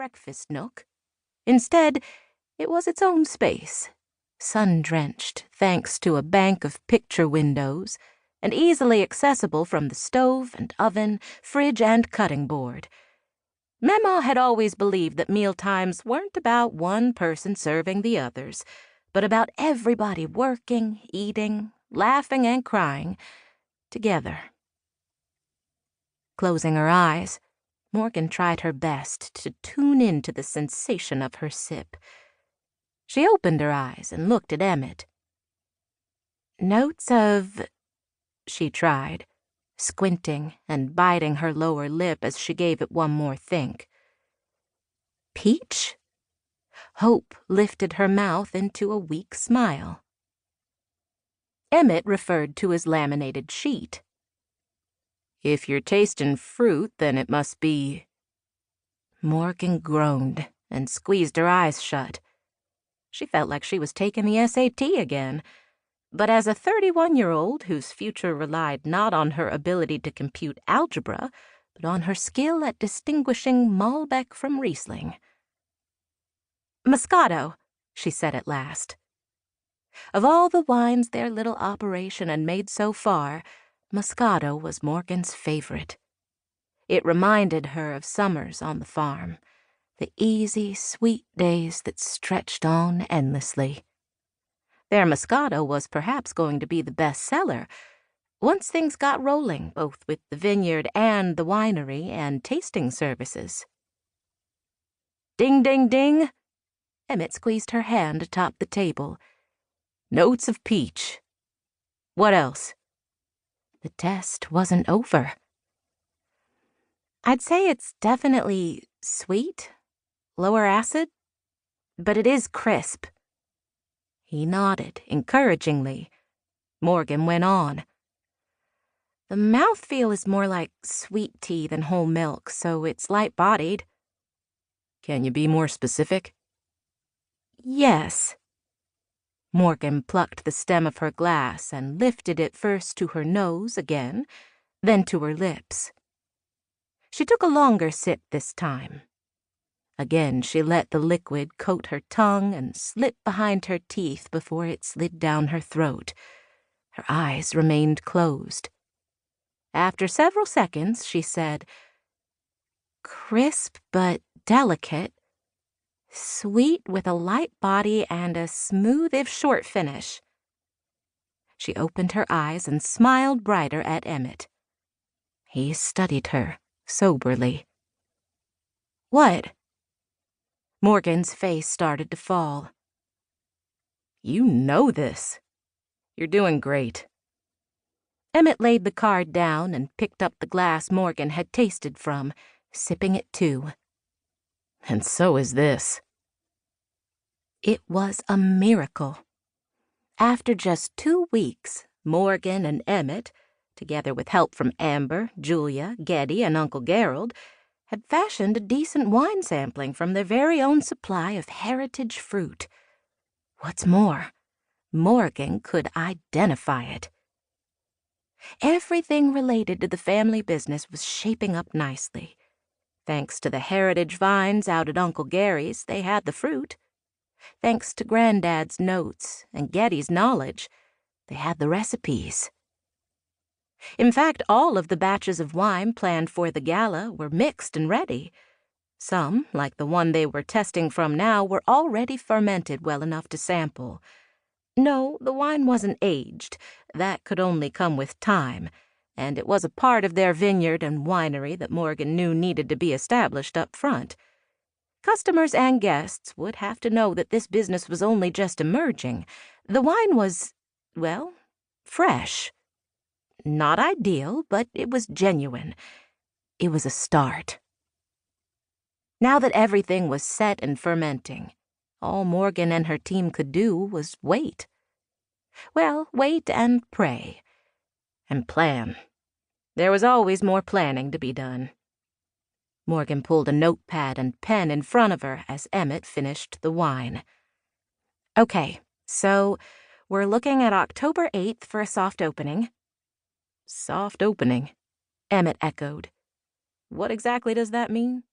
breakfast nook. Instead, it was its own space, sun-drenched thanks to a bank of picture windows, and easily accessible from the stove and oven, fridge and cutting board. Mema had always believed that mealtimes weren't about one person serving the others, but about everybody working, eating, laughing and crying together. Closing her eyes, Morgan tried her best to tune into the sensation of her sip. She opened her eyes and looked at Emmett. "Notes of—" she tried, squinting and biting her lower lip as she gave it one more think. "Peach?" Hope lifted her mouth into a weak smile. Emmett referred to his laminated sheet. "If you're tasting fruit, then it must be—" Morgan groaned and squeezed her eyes shut. She felt like she was taking the SAT again. But as a 31-year-old whose future relied not on her ability to compute algebra, but on her skill at distinguishing Malbec from Riesling. "Moscato," she said at last. Of all the wines their little operation had made so far, Moscato was Morgan's favorite. It reminded her of summers on the farm, the easy, sweet days that stretched on endlessly. Their Moscato was perhaps going to be the best seller, once things got rolling, both with the vineyard and the winery and tasting services. "Ding, ding, ding!" Emmett squeezed her hand atop the table. "Notes of peach. What else?" The test wasn't over. "I'd say it's definitely sweet, lower acid, but it is crisp." He nodded encouragingly. Morgan went on. "The mouthfeel is more like sweet tea than whole milk, so it's light-bodied." "Can you be more specific?" "Yes." Morgan plucked the stem of her glass and lifted it first to her nose again, then to her lips. She took a longer sip this time. Again she let the liquid coat her tongue and slip behind her teeth before it slid down her throat. Her eyes remained closed. After several seconds, she said, "Crisp but delicate. Sweet with a light body and a smooth if short finish." She opened her eyes and smiled brighter at Emmett. He studied her soberly. "What?" Morgan's face started to fall. "You know this. You're doing great." Emmett laid the card down and picked up the glass Morgan had tasted from, sipping it too. "And so is this." It was a miracle. After just 2 weeks, Morgan and Emmett, together with help from Amber, Julia, Geddy, and Uncle Gerald, had fashioned a decent wine sampling from their very own supply of heritage fruit. What's more, Morgan could identify it. Everything related to the family business was shaping up nicely. Thanks to the heritage vines out at Uncle Gary's, they had the fruit. Thanks to Granddad's notes and Geddy's knowledge, they had the recipes. In fact, all of the batches of wine planned for the gala were mixed and ready. Some, like the one they were testing from now, were already fermented well enough to sample. No, the wine wasn't aged. That could only come with time, and it was a part of their vineyard and winery that Morgan knew needed to be established up front. Customers and guests would have to know that this business was only just emerging. The wine was, well, fresh. Not ideal, but it was genuine. It was a start. Now that everything was set and fermenting, all Morgan and her team could do was wait. Well, wait and pray. And plan. There was always more planning to be done. Morgan pulled a notepad and pen in front of her as Emmett finished the wine. "Okay, so we're looking at October 8th for a soft opening." "Soft opening," Emmett echoed. "What exactly does that mean?"